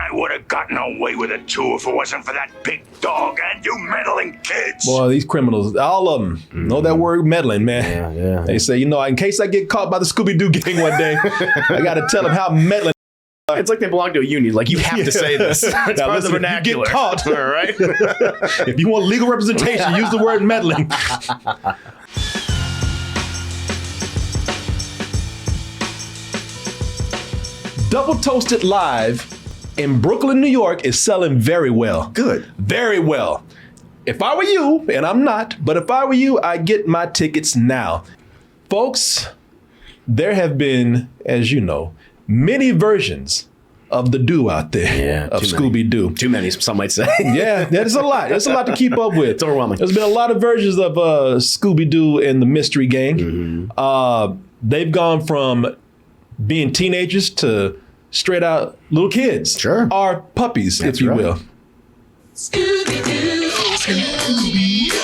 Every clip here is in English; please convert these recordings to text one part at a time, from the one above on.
I would have gotten away with it too if it wasn't for that big dog and you meddling kids. Boy, these criminals, all of them, know that word meddling, man. Yeah. They say, in case I get caught by the Scooby-Doo gang one day, I got to tell them how meddling. It's like they belong to a union. Like, you have to say this. It's part of the vernacular. You get caught. All right? If you want legal representation, use the word meddling. Double Toasted Live in Brooklyn, New York is selling very well. Good. Very well. If I were you, and I'm not, but if I were you, I'd get my tickets now. Folks, there have been, as you know, many versions of the Doo out there, of Scooby-Doo. Too many, some might say. Yeah, there's a lot. There's a lot to keep up with. It's overwhelming. There's been a lot of versions of Scooby-Doo and the Mystery Gang. Mm-hmm. They've gone from being teenagers to straight out little kids. Sure. Or puppies, if you will. Scooby-Doo, Scooby-Doo.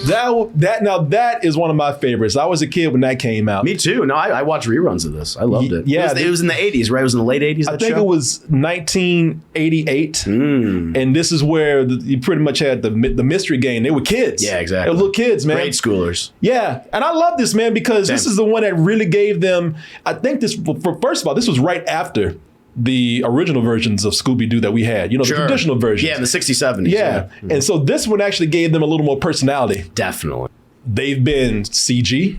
That is one of my favorites. I was a kid when that came out. Me too. No, I watched reruns of this. I loved it. Yeah. It was in the 80s, right? It was in the late 80s, I think it was 1988. And this is where you pretty much had the Mystery Gang. They were kids. Yeah, exactly. They were little kids, man. Grade schoolers. Yeah. And I love this, man, because this is the one that really gave them, I think this, first of all, this was right after the original versions of Scooby-Doo that we had, the traditional versions. Yeah, in the 60s, 70s. Yeah. And so this one actually gave them a little more personality. Definitely. They've been CG.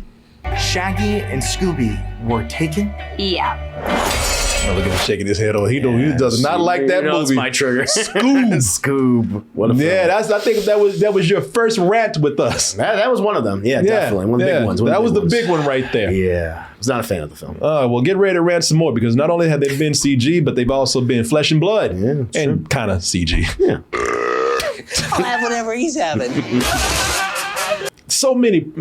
Shaggy and Scooby were taken? Yeah. Oh, look at him shaking his head. He does not like that movie. That's my trigger. Scoob. Scoob. What a film. Yeah, I think that was your first rant with us. That was one of them. Yeah, definitely. One of the big ones. That was the big one right there. Yeah. I was not a fan of the film. Well, get ready to rant some more because not only have they been CG, but they've also been flesh and blood. Yeah, and kind of CG. Yeah. I'll have whatever he's having. So many,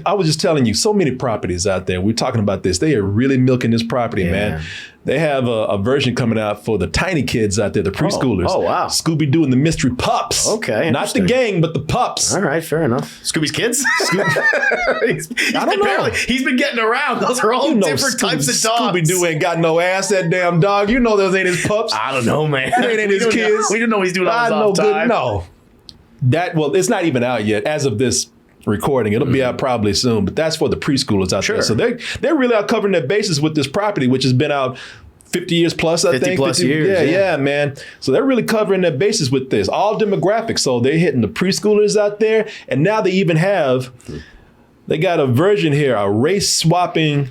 I was just telling you, so many properties out there. We're talking about this. They are really milking this property, man. They have a version coming out for the tiny kids out there, the preschoolers. Oh, wow. Scooby-Doo and the Mystery Pups. Okay. Not the gang, but the pups. All right, fair enough. Scooby's kids? I don't know. He's been getting around. Those are all different types of dogs. Scooby-Doo ain't got no ass, that damn dog. You know those ain't his pups. I don't know, man. They ain't his kids. We don't know what he's doing on his off time. No. It's not even out yet as of this recording. It'll be out probably soon, but that's for the preschoolers out there. So they're really out covering their bases with this property, which has been out 50 years plus, I think. 50 plus years. Yeah, man. So they're really covering their bases with this. All demographics. So they're hitting the preschoolers out there. And now they even they got a version here, a race swapping,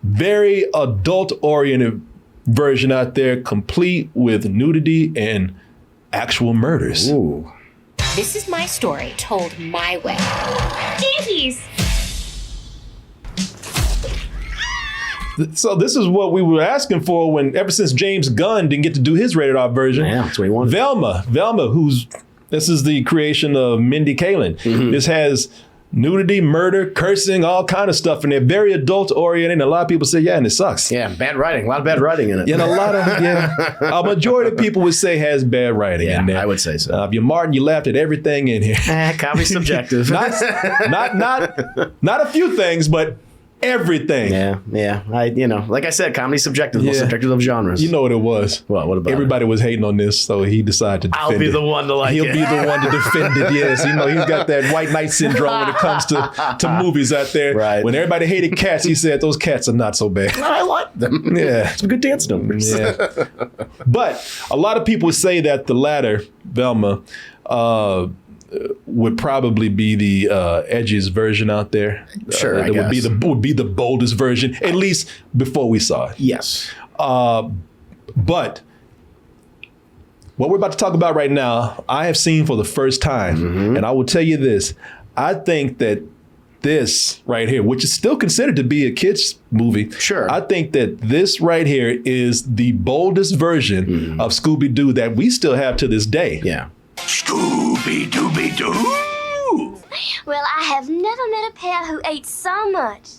very adult oriented version out there, complete with nudity and actual murders. Ooh. This is my story told my way. Jeez. So this is what we were asking for ever since James Gunn didn't get to do his rated R version. Yeah, that's what he wanted. Velma, this is the creation of Mindy Kaling. This has nudity, murder, cursing, all kind of stuff, and they're very adult oriented. And a lot of people say, and it sucks. Yeah, bad writing. A lot of bad writing in it. And a majority of people would say has bad writing in there. I would say so. If you're Martin, you laughed at everything in here. Comedy subjective. not a few things, but everything. Yeah. Like I said, comedy subjective. Most subjective of genres. You know what it was. What about everybody was hating on this, so he decided to defend I'll be the one to like He'll be the one to defend it, yes. He's got that white knight syndrome when it comes to movies out there. Right. When everybody hated cats, he said, those cats are not so bad. I like them. Yeah. Some good dance numbers. Yeah. But a lot of people say that the latter, Velma, would probably be the edgiest version out there. Sure, I guess. guess. Would be the boldest version, at least before we saw it. Yes. But what we're about to talk about right now, I have seen for the first time, and I will tell you this: I think that this right here, which is still considered to be a kids movie, I think that this right here is the boldest version of Scooby-Doo that we still have to this day. Yeah. Scooby-Dooby-Doo! Well, I have never met a pair who ate so much.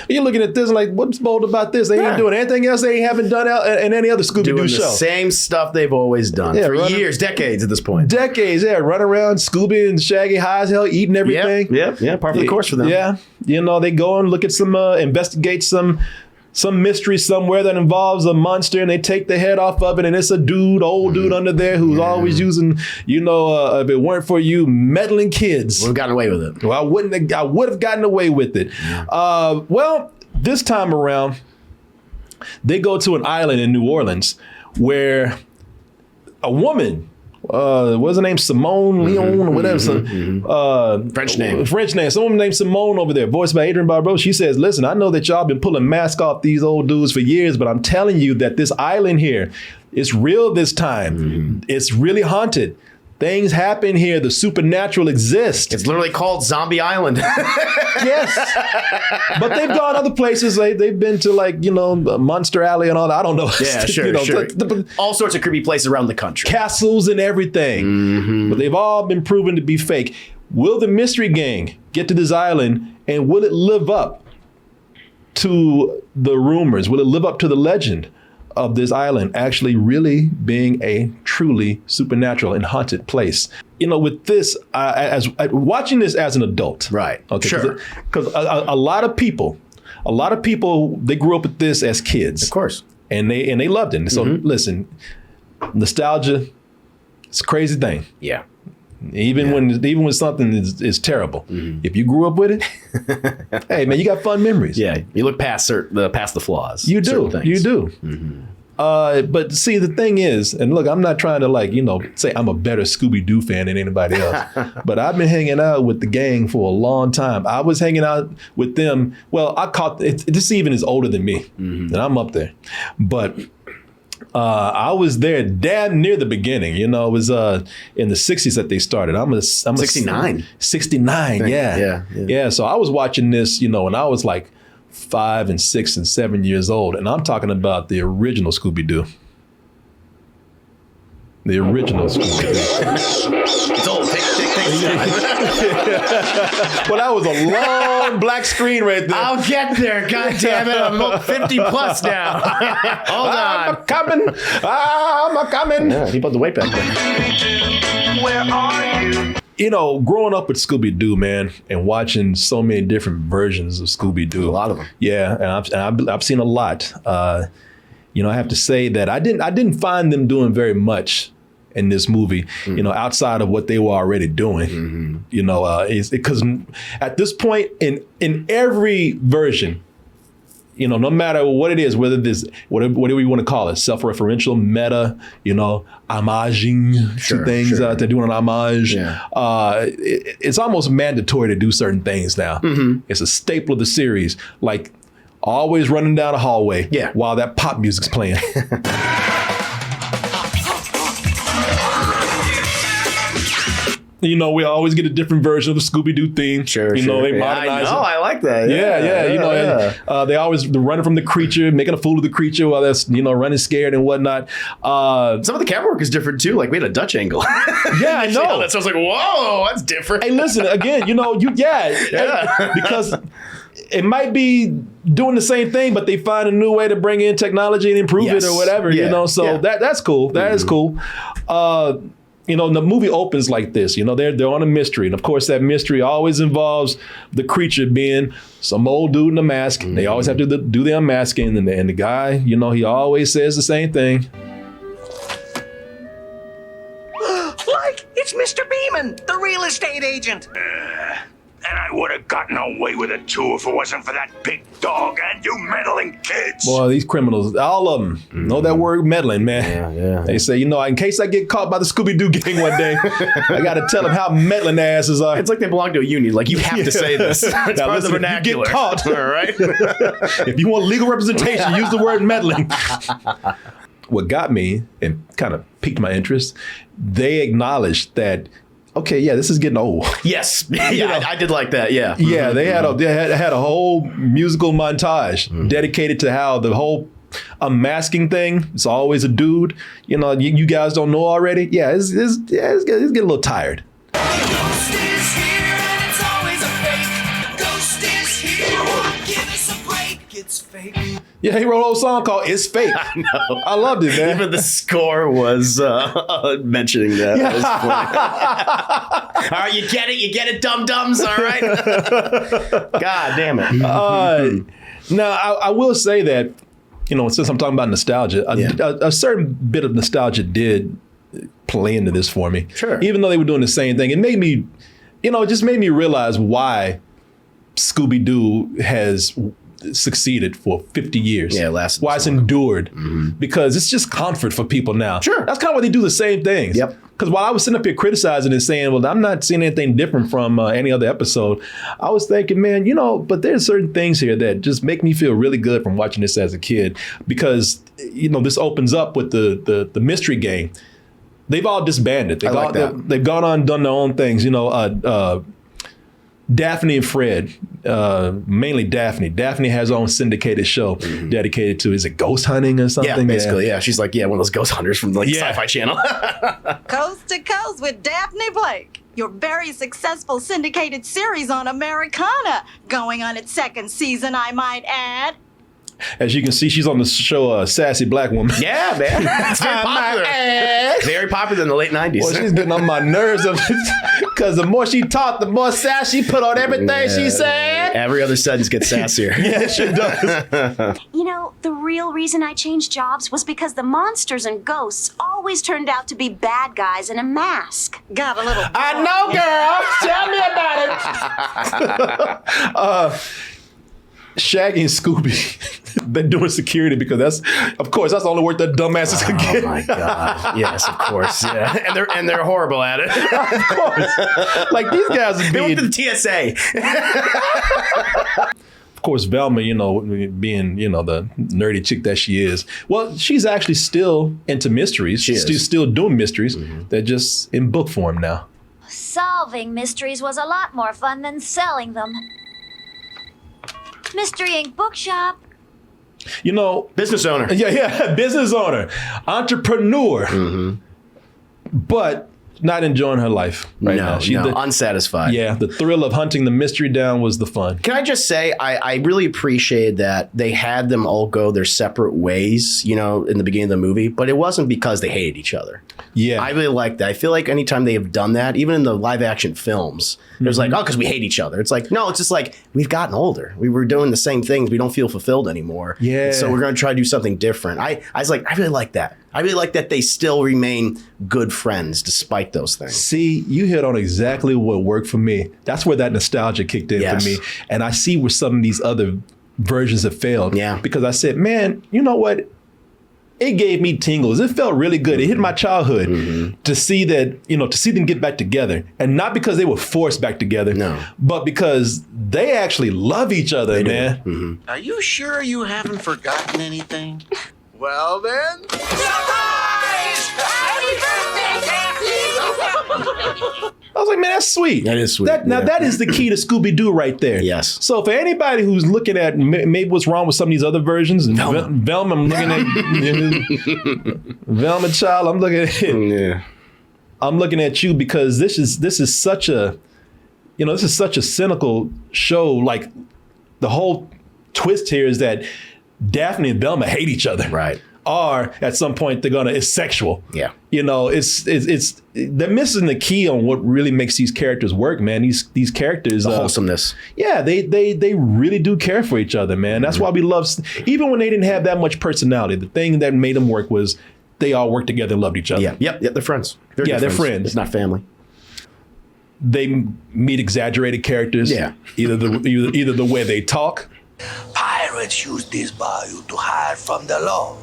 You're looking at this like, what's bold about this? They ain't doing anything else they haven't done in any other Scooby-Doo Doing show. the same stuff they've always done for years, decades at this point. Decades, run around, Scooby and Shaggy high as hell, eating everything. Yeah, part of the course for them. Yeah, they go and look at some, investigate some some mystery somewhere that involves a monster, and they take the head off of it, and it's a dude, old dude under there who's always using, if it weren't for you meddling kids, We've gotten away with it. well, I would have gotten away with it. Well, this time around, they go to an island in New Orleans where a woman, what's her name? Simone Leon or whatever. French name. Some woman named Simone over there, voiced by Adrienne Barbeau. She says, listen, I know that y'all been pulling masks off these old dudes for years, but I'm telling you that this island here, it's real this time. It's really haunted. Things happen here. The supernatural exists. It's literally called Zombie Island. Yes. But they've gone other places. They've been to Monster Alley and all that. I don't know. Yeah, sure. All sorts of creepy places around the country. Castles and everything. But they've all been proven to be fake. Will the mystery gang get to this island, and will it live up to the rumors? Will it live up to the legend of this island actually really being a truly supernatural and haunted place? With this, as watching this as an adult, Right. Okay, Sure. because a lot of people, they grew up with this as kids, Of course. and they loved it. So listen, nostalgia, it's a crazy thing. Yeah. Even when something is terrible, if you grew up with it, hey man, you got fun memories. Yeah. You look past the flaws. You do. certain things. You do. But see, the thing is, and look, I'm not trying to say I'm a better Scooby-Doo fan than anybody else, but I've been hanging out with the gang for a long time. I was hanging out with them. Well, I caught this even is older than me, and I'm up there. But I was there damn near the beginning. It was in the 60s that they started. I'm 69. 69, yeah. So I was watching this, when I was like 5 and 6 and 7 years old, and I'm talking about the original Scooby-Doo. The original Scooby-Doo. It's old. Take time. Well, that was a long black screen right there. I'll get there. God damn it. I'm about 50 plus now. Hold on. I'm coming. Yeah, he put the weight back there. Where are you? Growing up with Scooby-Doo, man, and watching so many different versions of Scooby-Doo. A lot of them. Yeah, and I've seen a lot. I have to say that I didn't find them doing very much in this movie, outside of what they were already doing. Because at this point in every version, no matter what it is, whether this, whatever you want to call it, self-referential, meta, homaging to things, they're doing an homage. Yeah. It's almost mandatory to do certain things now. It's a staple of the series, like always running down a hallway while that pop music's playing. We always get a different version of the Scooby-Doo theme. Sure. They Yeah, modernize it. I like that. They always running from the creature, making a fool of the creature while that's running scared and whatnot. Some of the camera work is different too. Like we had a Dutch angle. Yeah, I know. That sounds like, whoa, that's different. Hey, listen again. Because it might be doing the same thing, but they find a new way to bring in technology and improve it or whatever. So that's cool. That is cool. The movie opens like this. They're on a mystery, and of course, that mystery always involves the creature being some old dude in a mask. They always have to do the unmasking, and the guy, he always says the same thing. Like, it's Mr. Beeman, the real estate agent. And I would have gotten away with it too if it wasn't for that big dog and you meddling kids. Boy, these criminals, all of them, know that word meddling, man. Yeah. They say, in case I get caught by the Scooby-Doo gang one day, I got to tell them how meddling their asses are. It's like they belong to a union. Like you have to say this. It's part of the vernacular. You get caught. All right. If you want legal representation, use the word meddling. What got me and kind of piqued my interest, they acknowledged that, okay, yeah, this is getting old. Yes. Yeah, I did like that. Yeah. Yeah, they had a whole musical montage dedicated to how the whole unmasking thing, it's always a dude. You guys don't know already? Yeah, it's getting a little tired. Ghost is here and it's always a fake. Ghost is here, give us a break. It's fake. Yeah, he wrote a whole song called "It's Fake." I know. I loved it, man. Even the score was mentioning that. Yeah. All right, you get it, dum-dums, all right? God damn it. Now, I will say that, since I'm talking about nostalgia, a certain bit of nostalgia did play into this for me. Sure. Even though they were doing the same thing, it made me, it just made me realize why Scooby-Doo has succeeded for 50 years. Yeah, lasted why it's endured. Because it's just comfort for people now. Sure. That's kind of why they do the same things. Yep. Because while I was sitting up here criticizing and saying, well, I'm not seeing anything different from any other episode, I was thinking, man, but there's certain things here that just make me feel really good from watching this as a kid. Because, this opens up with the mystery game. They've all disbanded. They've gone on and done their own things. Daphne and Fred, mainly Daphne. Daphne has her own syndicated show dedicated to, is it ghost hunting or something? Yeah, basically, yeah. She's like, one of those ghost hunters from Sci-Fi Channel. Coast to Coast with Daphne Blake, your very successful syndicated series on Americana, going on its second season, I might add. As you can see, she's on the show Sassy Black Woman. Yeah, man. It's very popular. Very popular in the late 90s. Well, she's getting on my nerves because the more she talked, the more sass she put on everything she said. Every other sentence gets sassier. Yeah, she does. The real reason I changed jobs was because the monsters and ghosts always turned out to be bad guys in a mask. Got a little. I know, girl. Tell me about it. Shaggy and Scooby, they're doing security because that's the only work that dumbasses can get. Oh my God! Yes, of course. Yeah, and they're horrible at it. Of course, like these guys are being. They went to the TSA. Of course, Velma, being the nerdy chick that she is. Well, she's actually still into mysteries. She's still doing mysteries. They're just in book form now. Solving mysteries was a lot more fun than selling them. Mystery Inc. Bookshop. Business owner. Yeah, business owner, entrepreneur, but not enjoying her life right now. She's unsatisfied. Yeah, the thrill of hunting the mystery down was the fun. Can I just say, I really appreciated that they had them all go their separate ways, in the beginning of the movie, but it wasn't because they hated each other. Yeah. I really like that. I feel like anytime they have done that, even in the live action films, there's like, because we hate each other. It's like, no, it's just like, we've gotten older. We were doing the same things. We don't feel fulfilled anymore. Yeah. So we're going to try to do something different. I was like, I really like that. I really like that they still remain good friends despite those things. See, you hit on exactly what worked for me. That's where that nostalgia kicked in for me. And I see where some of these other versions have failed. Yeah. Because I said, man, you know what? It gave me tingles. It felt really good. It hit my childhood to see that, to see them get back together. And not because they were forced back together, but because they actually love each other, man. Are you sure you haven't forgotten anything? Well then. Surprise! Happy birthday, Daphne! I was like, man, that's sweet. That is sweet. That is the key to Scooby-Doo right there. Yes. So for anybody who's looking at maybe what's wrong with some of these other versions, and Velma, I'm looking at Velma child, I'm looking at Yeah. I'm looking at you because this is such a cynical show. Like the whole twist here is that Daphne and Velma hate each other. Right. Or at some point it's sexual. Yeah. It's they're missing the key on what really makes these characters work, man. These characters, the wholesomeness. Yeah, they really do care for each other, man. That's why we love, even when they didn't have that much personality, the thing that made them work was they all worked together and loved each other. Yeah. Yep. They're friends. They're friends. It's not family. They meet exaggerated characters. Yeah. Either the way they talk. Pirates use this bayou to hide from the law.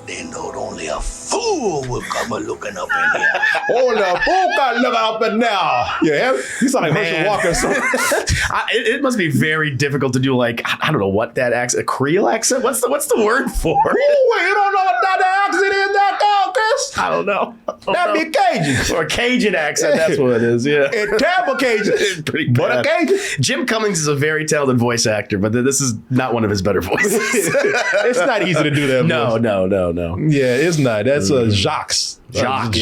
They know only a fool will come looking up in here. Oh, the fool got looking up in now. Yeah, you sound like Herschel Walker. So. It must be very difficult to do, like, I don't know what that accent, a Creole accent? What's the word for? Ooh, you don't know what that accent is, that Chris? I don't know. That'd be Cajun. Or a Cajun accent, that's what it is, yeah. It's terrible Cajun. It's pretty bad. But a Cajun. Jim Cummings is a very talented voice actor, but this is not one of his better voices. It's not easy to do that voice. No. Yeah, it's not. That's Jacques. Jacques,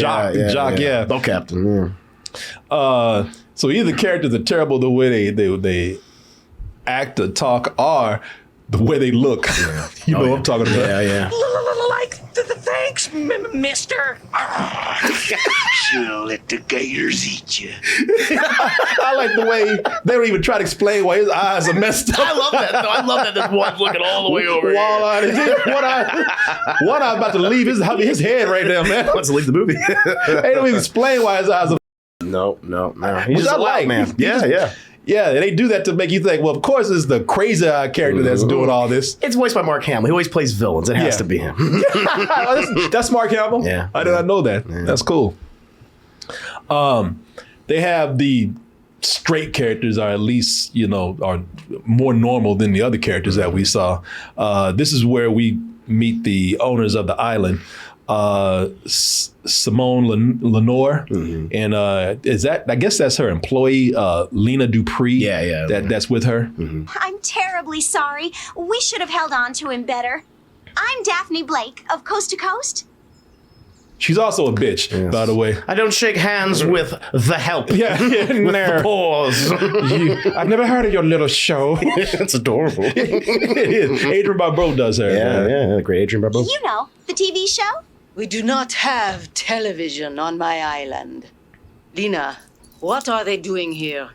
yeah. Boat captain. Yeah. So either characters are terrible the way they act or talk, or the way they look. You know what I'm talking about. Yeah. Like Thanks, mister. Should've let the gators eat you. I like the way they don't even try to explain why his eyes are messed up. I love that though. I love that this one's looking all the way over Wall-eyed. One eye about to leave his head right there, man. Wants to leave the movie. They don't even explain why his eyes are. No. He's Which just I a like. loud man. Yeah. Yeah, they do that to make you think, well, of course it's the crazy character that's doing all this. It's voiced by Mark Hamill. He always plays villains. It has to be him. That's Mark Hamill? Yeah. I did not know that. Yeah. That's cool. They have the straight characters are at least, are more normal than the other characters that we saw. This is where we meet the owners of the island. Simone Lenore, and I guess that's her employee, Lena Dupree. Yeah. That's with her. I'm terribly sorry. We should have held on to him better. I'm Daphne Blake of Coast to Coast. She's also a bitch, by the way. I don't shake hands with the help. Yeah, with the paws. I've never heard of your little show. It's adorable. It is. Adrienne Barbeau does her. Yeah, great Adrienne Barbeau. You know, the TV show? We do not have television on my island. Lena, what are they doing here?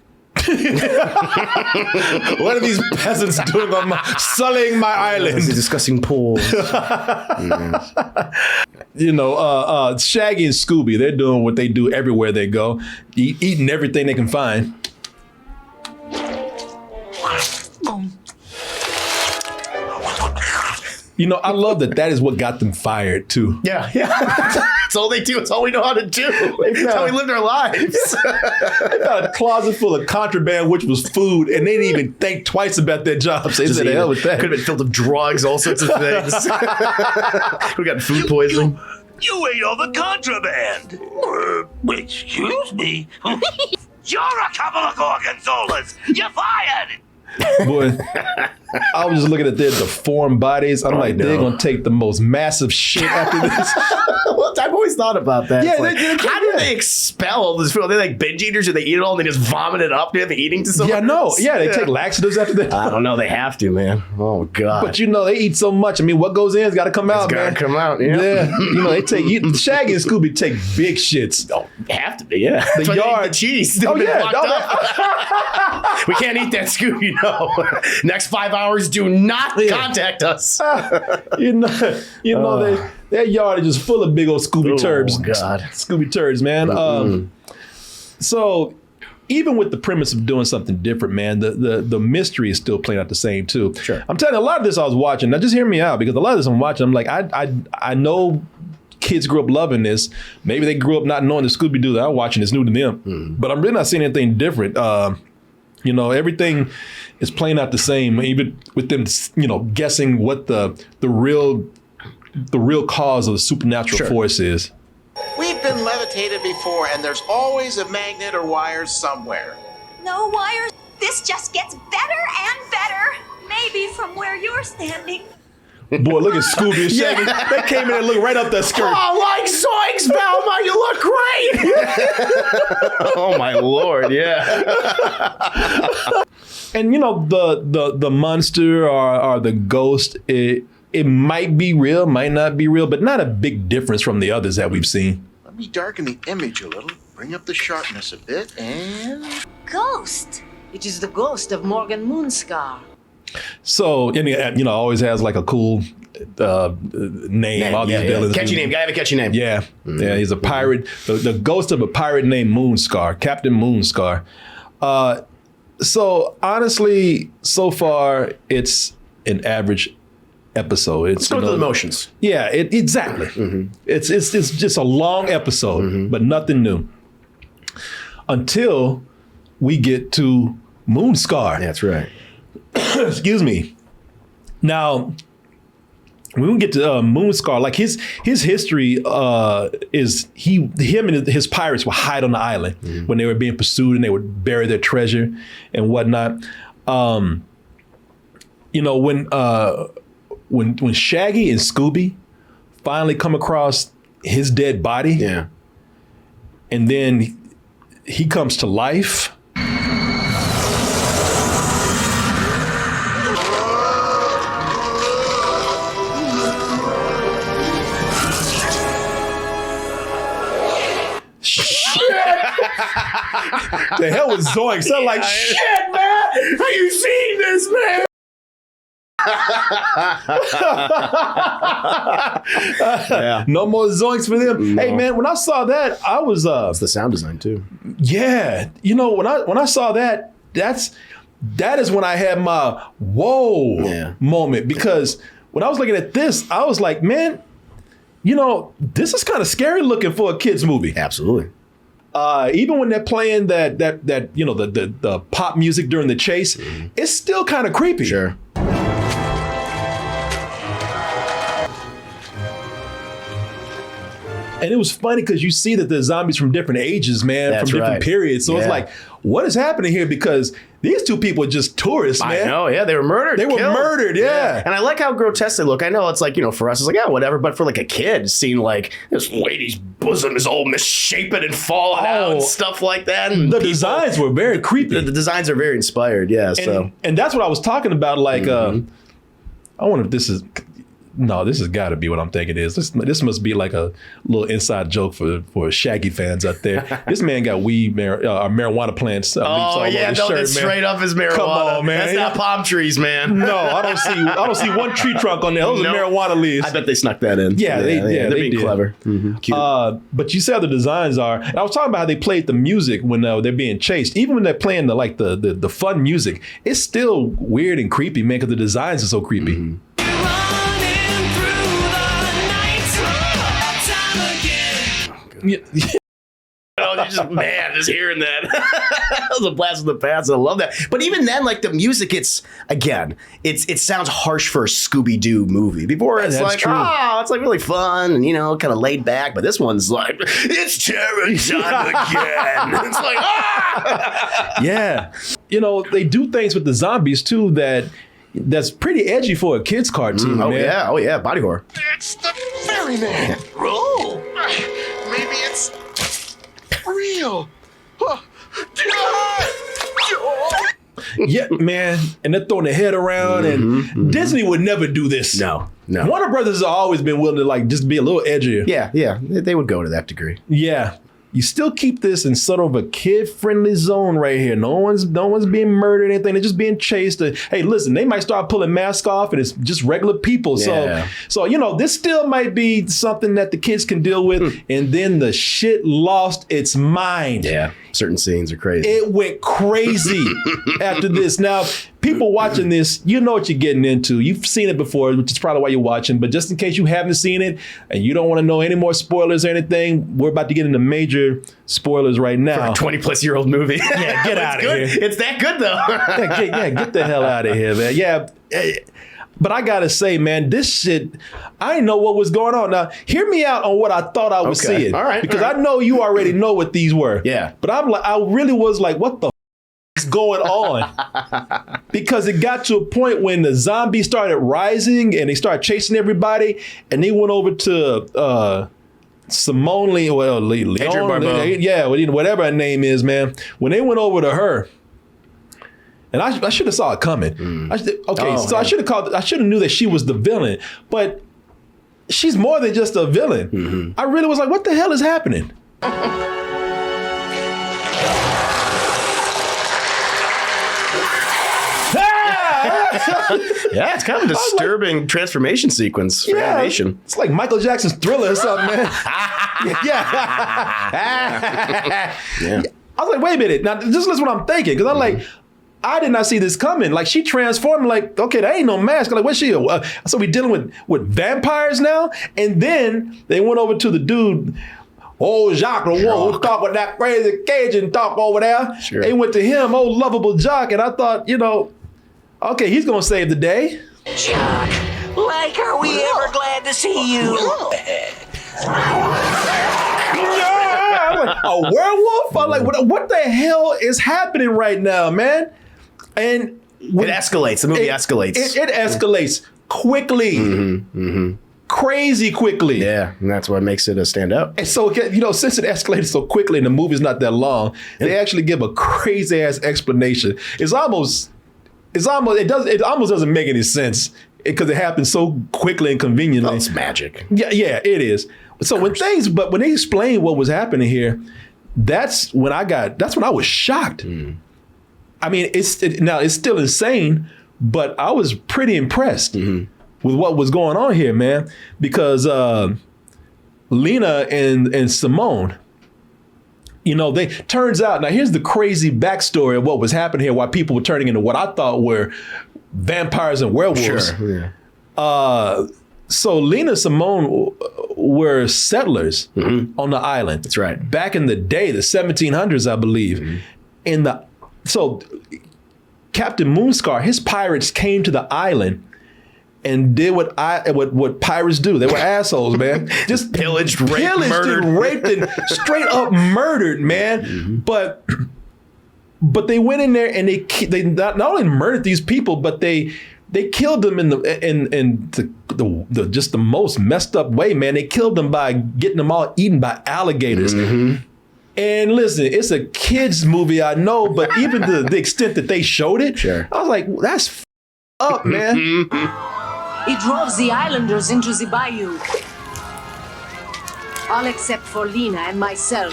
What are these peasants doing sullying my island? Discussing pools. Shaggy and Scooby, they're doing what they do everywhere they go, eating everything they can find. I love that is what got them fired too. Yeah. That's all they do. It's all we know how to do. It's how we lived our lives. They got a closet full of contraband, which was food, and they didn't even think twice about their jobs. They said, hell with that. Could have been filled with drugs, all sorts of things. We got food poisoning. You ate all the contraband. Excuse me. You're a couple of gorgonzolas. You're fired. Boy, I was just looking at their deformed bodies. I'm like, they're gonna take the most massive shit after this. Well, I've always thought about that. Yeah, how do they expel all this food? Are they like binge eaters, or they eat it all and they just vomit it up? Do they have eating to someone? Yeah, no. Yeah, they take laxatives after that. I don't know. They have to, man. Oh God. But they eat so much. I mean, what goes in has got to come out, man. Got to come out. Yeah. They take Shaggy and Scooby take big shits. Oh, they have to be. Yeah. The yard cheese. Oh yeah. We can't eat that, Scooby. No. Next 5 hours, do not contact us. Their yard is just full of big old Scooby turds. Oh God. Scooby turds, man. So even with the premise of doing something different, man, the mystery is still playing out the same too. Sure. I'm telling you, a lot of this I was watching. Now just hear me out, because a lot of this I'm watching, I'm like, I know kids grew up loving this. Maybe they grew up not knowing the Scooby-Doo that I'm watching is new to them. But I'm really not seeing anything different. Everything is playing out the same, even with them, guessing what the real cause of the supernatural force is. We've been levitated before, and there's always a magnet or wire somewhere. No wires. This just gets better and better. Maybe from where you're standing. Boy, look at Scooby and Shaggy. They came in and looked right up that skirt. Oh, like zoinks, Velma, you look great. Oh my Lord, yeah. And the monster or the ghost, it might be real, might not be real, but not a big difference from the others that we've seen. Let me darken the image a little, bring up the sharpness a bit, and... Ghost. It is the ghost of Morgan Moonscar. So, and always has like a cool name. All these villains. Catchy name. Guy have a catchy name. Yeah. Yeah, he's a pirate. The ghost of a pirate named Moonscar, Captain Moonscar. So honestly, so far, it's an average episode. It's go through the motions. Yeah, exactly. It's just a long episode, but nothing new. Until we get to Moonscar. That's right. Excuse me. Now, when we get to Moonscar, like his history is him and his pirates would hide on the island when they were being pursued, and they would bury their treasure and whatnot. When Shaggy and Scooby finally come across his dead body, and then he comes to life. The hell was Zoinks? I'm like, shit, man. Have you seen this, man? No more Zoinks for them. No. Hey, man, when I saw that, I was it's the sound design too. Yeah, you know, when I saw that, that is when I had my whoa moment, because when I was looking at this, I was like, man, you know, this is kind of scary looking for a kids movie. Absolutely. Even when they're playing that you know, the pop music during the chase, it's still kind of creepy. Sure. And it was funny because you see that the zombies from different ages, man, from different periods. So it's like, what is happening here? Because these two people are just tourists, man. I know, yeah. They were murdered. They were murdered, yeah. And I like how grotesque they look. I know it's like, you know, for us, it's like, yeah, whatever. But for like a kid, seeing like this lady's bosom is all misshapen and falling out and stuff like that. And the designs were very creepy. The designs are very inspired, yeah. And that's what I was talking about. Like, I wonder if this is... No, this has got to be what I'm thinking it is. This must be like a little inside joke for Shaggy fans out there. This man got weed, marijuana plants. Oh yeah, no, shirt, that's straight up his marijuana. Come on, man. That's not palm trees, man. No, I don't see one tree trunk on there. Those are marijuana leaves. I bet they snuck that in. Yeah, they're being did. clever. Cute. But you see how the designs are. And I was talking about how they played the music when they're being chased. Even when they're playing the fun music, it's still weird and creepy, man, because the designs are so creepy. Oh, just hearing that. That was a blast from the past. I love that. But even then, like the music, it sounds harsh for a Scooby-Doo movie. Before it's like, it's like really fun and, you know, kind of laid back. But this one's like, it's terror time again. It's like, Yeah. You know, they do things with the zombies too that's pretty edgy for a kid's cartoon. Man. Oh yeah, body horror. It's the ferryman. Oh, maybe it's real. Yeah, man. And they're throwing their head around, and Disney would never do this. No. Warner Brothers has always been willing to like just be a little edgier. Yeah. They would go to that degree. Yeah. You still keep this in sort of a kid-friendly zone right here. No one's being murdered or anything. They're just being chased. Hey, listen, they might start pulling masks off and it's just regular people. Yeah. So you know, this still might be something that the kids can deal with. And then the shit lost its mind. Yeah, certain scenes are crazy. It went crazy after this. Now, people watching this, you know what you're getting into. You've seen it before, which is probably why you're watching. But just in case you haven't seen it and you don't want to know any more spoilers or anything, we're about to get into major spoilers right now. For a 20-plus-year-old movie. Yeah, get out of here. It's that good, though. Get the hell out of here, man. Yeah. But I got to say, man, this shit, I didn't know what was going on. Now, hear me out on what I thought I was seeing. All right. Because I know you already know what these were. Yeah. But I really was like, what the is going on? Because it got to a point when the zombies started rising and they started chasing everybody, and they went over to Simone Lee, whatever her name is, man. When they went over to her, and I should have saw it coming. I should have knew that she was the villain, but she's more than just a villain. I really was like, what the hell is happening? Yeah, it's kind of a disturbing transformation sequence for animation. It's like Michael Jackson's Thriller or something, man. Yeah. I was like, wait a minute. Now, this is what I'm thinking. Because I'm like, I did not see this coming. Like, she transformed, like, okay, that ain't no mask. Like, what's she? So we dealing with vampires now? And then they went over to the dude, old Jacques, the one who talked with that crazy Cajun talk over there. Sure. They went to him, old lovable Jacques. And I thought, you know, okay, he's going to save the day. Chuck, like, are we ever glad to see you? Like, a werewolf? I'm like, what the hell is happening right now, man? And it escalates. The movie escalates. It escalates quickly. Crazy quickly. Yeah, and that's what makes it a standout. And so, you know, since it escalated so quickly and the movie's not that long, they actually give a crazy ass explanation. It almost doesn't make any sense because it happens so quickly and conveniently. Oh, it's magic. Yeah, it is. So when they explain what was happening here, that's when I was shocked. I mean, it's still insane, but I was pretty impressed with what was going on here, man, because Lena and Simone, you know, turns out, now here's the crazy backstory of what was happening here, why people were turning into what I thought were vampires and werewolves. Sure, yeah. So Lena and Simone were settlers on the island. That's right. Back in the day, the 1700s, I believe. So Captain Moonscar, his pirates came to the island and did what pirates do. They were assholes, man. Just pillaged, murdered, and raped, and straight up murdered, man. But they went in there and they not only murdered these people, but they killed them in the just the most messed up way, man. They killed them by getting them all eaten by alligators. And listen, it's a kids movie, I know, but even the extent that they showed it, I was like, that's up, man. He drove the islanders into the bayou. All except for Lena and myself.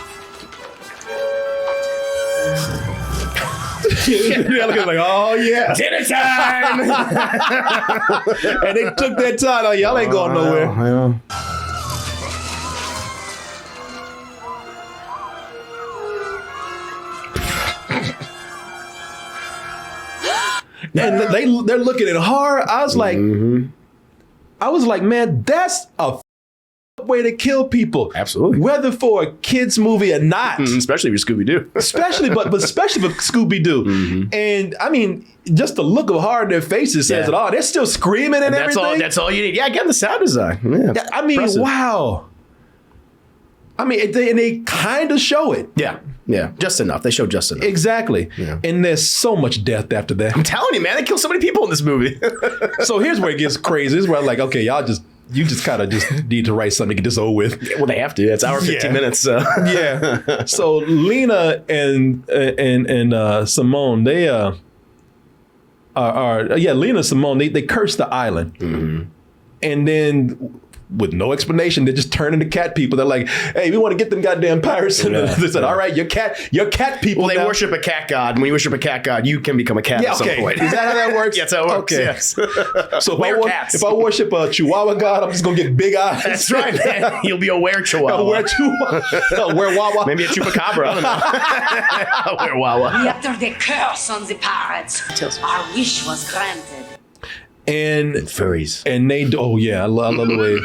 Yeah, looking like, oh yeah, dinner time. And they took their time. Like, y'all ain't going nowhere. And they're looking at horror. I was like, man, that's a way to kill people. Absolutely. Whether for a kids movie or not. Especially for Scooby-Doo. especially for Scooby-Doo. And I mean, just the look of horror in their faces says it all. They're still screaming and everything. That's all you need. Yeah, again, the sound design. Yeah, I mean, impressive. wow. I mean, they kind of show it. Yeah, just enough. They show just enough. Exactly. Yeah. And there's so much death after that. I'm telling you, man, they kill so many people in this movie. So here's where it gets crazy. This is where I'm like, okay, you just kind of just need to write something to get this over with. Yeah, well, they have to. It's hour 15 minutes. So. Yeah. So Lena and Simone, they Lena and Simone, they curse the island, and then with no explanation, they just turn into cat people. They're like, hey, we want to get them goddamn pirates. And they said, all right, you're cat people. Well, they now. worship a cat god. When you worship a cat god, you can become a cat at some point. Is that how that works? That's how it works. Okay. Yes. So if I worship a Chihuahua god, I'm just going to get big eyes. That's right, man. You'll be a were-chihuahua. A were-wawa. Maybe a chupacabra. I don't know. A were-wawa. We uttered the curse on the pirates. Our wish was granted. And furries. And they do. Oh, yeah. I love the way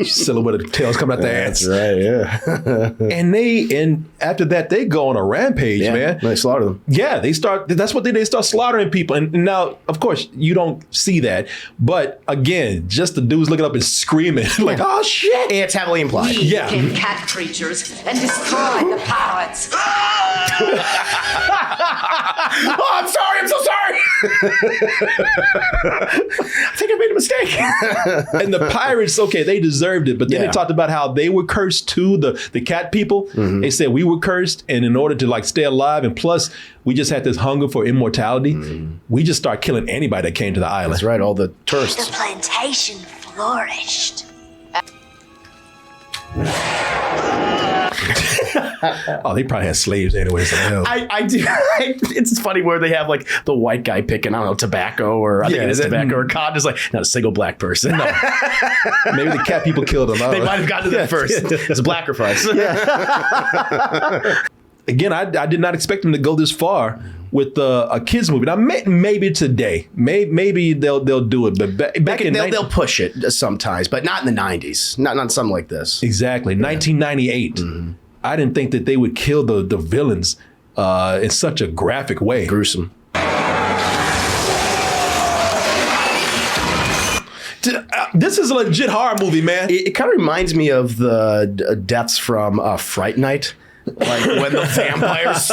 silhouette of tails coming out their ass. That's right, yeah. and after that, they go on a rampage, man. They slaughter them. Yeah, that's what they start slaughtering people. And now, of course, you don't see that. But again, just the dudes looking up and screaming, like, oh, shit. It's heavily implied. We became cat creatures and destroyed the pirates. Oh, I'm sorry. I'm so sorry. I think I made a mistake. And the pirates, okay, they deserved it. But then they talked about how they were cursed too, the cat people. They said we were cursed. And in order to stay alive, and plus we just had this hunger for immortality, we just start killing anybody that came to the island. That's right, all the tourists. The plantation flourished. Oh, they probably had slaves anyway. So hell. I do. It's funny where they have like the white guy picking, I don't know, tobacco or I think it is tobacco or cotton. Just like not a single black person. No. Maybe the cat people killed them. They might have gotten to that first. It's a blackrifice. Again, I did not expect them to go this far with a kids movie. Now, maybe today, maybe they'll do it, but back in they'll push it sometimes, but not in the 90s. Not something like this. Exactly, 1998. I didn't think that they would kill the villains in such a graphic way. Gruesome. This is a legit horror movie, man. It kind of reminds me of the deaths from Fright Night. Like when the vampires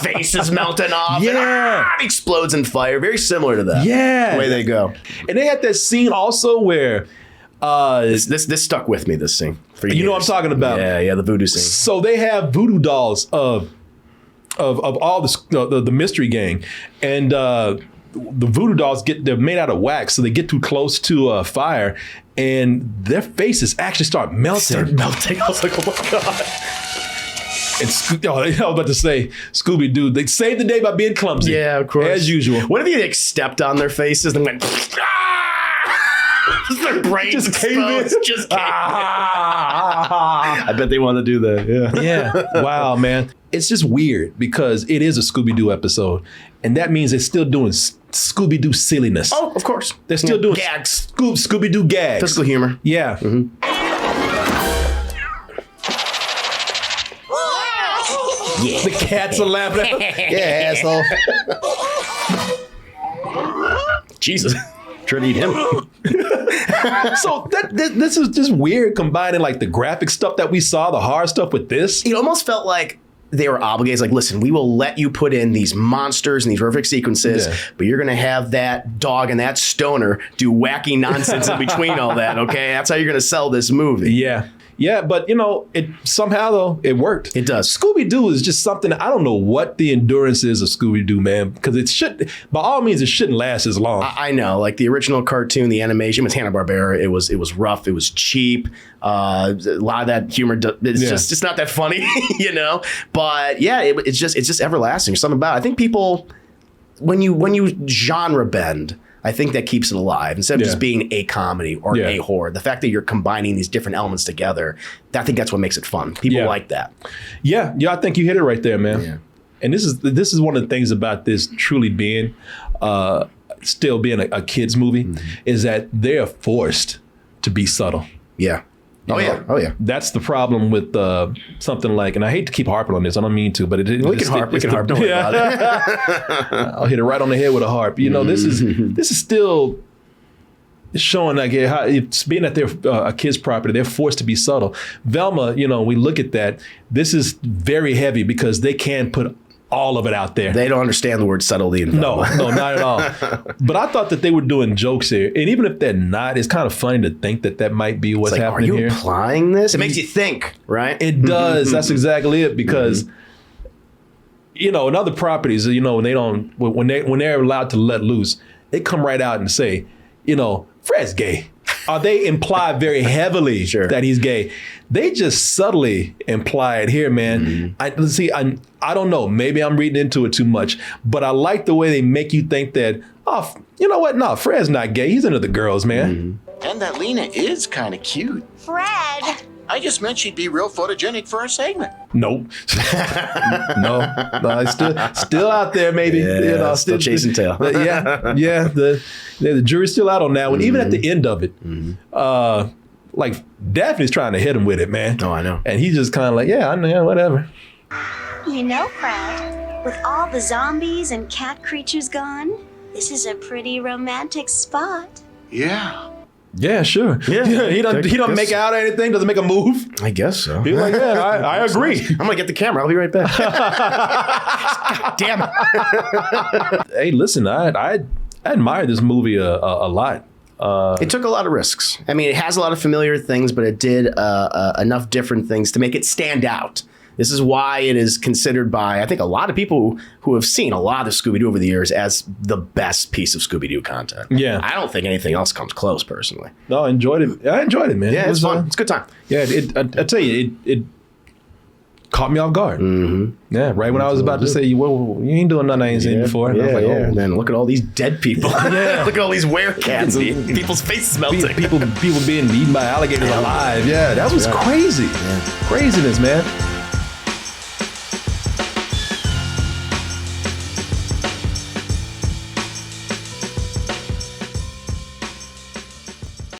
faces melting off and explodes in fire. Very similar to that. Yeah. The way they go. And they had that scene also where this stuck with me, this scene. For you know what I'm talking about. Yeah, the voodoo scene. So they have voodoo dolls of all the mystery gang. And the voodoo dolls they're made out of wax, so they get too close to fire and their faces actually start melting. I was like, oh my God. I was about to say Scooby-Doo. They saved the day by being clumsy. Yeah, of course. As usual. What if you like stepped on their faces and went, their brains Just cave in. Just cave in. I bet they want to do that. Yeah. Yeah. Wow, man. It's just weird because it is a Scooby-Doo episode. And that means they're still doing Scooby-Doo silliness. Oh, of course. They're still doing gags. Scooby-Doo gags. Physical humor. Yeah. Yeah. The cats are laughing at him. Yeah, asshole. Jesus. Trying to eat him. So this is just weird combining like the graphic stuff that we saw, the horror stuff with this. It almost felt like they were obligated. Like, listen, we will let you put in these monsters and these horrific sequences, but you're going to have that dog and that stoner do wacky nonsense in between all that, okay? That's how you're going to sell this movie. Yeah. Yeah, but it somehow though it worked. It does. Scooby-Doo is just something, I don't know what the endurance is of Scooby-Doo, man, because it should, by all means, it shouldn't last as long. I know, like the original cartoon, the animation was Hanna-Barbera. It was rough. It was cheap. A lot of that humor, it's not that funny, But yeah, it's just everlasting. There's something about it. I think people, when you genre bend, I think that keeps it alive instead of just being a comedy or a horror. The fact that you're combining these different elements together, I think that's what makes it fun. People like that. Yeah, I think you hit it right there, man. Yeah. And this is one of the things about this truly being, still being a kids movie, is that they're forced to be subtle. Yeah. Oh yeah. That's the problem with something like, and I hate to keep harping on this. I don't mean to, but we can harp. Don't worry about it. I'll hit it right on the head with a harp. This is still showing like how it's being that they're a kid's property. They're forced to be subtle. Velma, we look at that. This is very heavy because they can put all of it out there. They don't understand the word subtlety in Velma. No, not at all. But I thought that they were doing jokes here. And even if they're not, it's kind of funny to think that might be what's happening here. Are you applying this? It makes you think, right? It does. That's exactly it. Because, in other properties, when they're allowed to let loose, they come right out and say, Fred's gay. Or they imply very heavily that he's gay. They just subtly imply it here, man. I don't know. Maybe I'm reading into it too much, but I like the way they make you think that, you know what? No, Fred's not gay. He's into the girls, man. And that Lena is kind of cute. Fred! I just meant she'd be real photogenic for a segment. Nope. no, still out there, maybe. Still chasing tail. The jury's still out on that one. Even at the end of it, like Daphne's trying to hit him with it, man. Oh, I know. And he's just kind of like, I know, whatever. Fred, with all the zombies and cat creatures gone, this is a pretty romantic spot. Yeah. Yeah, sure. Yeah, he don't make out or anything. Doesn't make a move. I guess so. He's like, I agree. I'm gonna get the camera. I'll be right back. God damn it. Hey, listen, I admire this movie a lot. It took a lot of risks. I mean, it has a lot of familiar things, but it did enough different things to make it stand out. This is why it is considered by, I think, a lot of people who have seen a lot of Scooby-Doo over the years as the best piece of Scooby-Doo content. Yeah. I don't think anything else comes close, personally. No, I enjoyed it. I enjoyed it, man. Yeah, it's fun. It's a good time. Yeah, I tell you, it caught me off guard. Yeah, right when I was about to say, well, you ain't doing nothing I ain't seen before. And I was like, And then look at all these dead people. Look at all these werecats. People's faces melting. People being eaten by alligators alive. Yeah, that was crazy. Yeah. Craziness, man.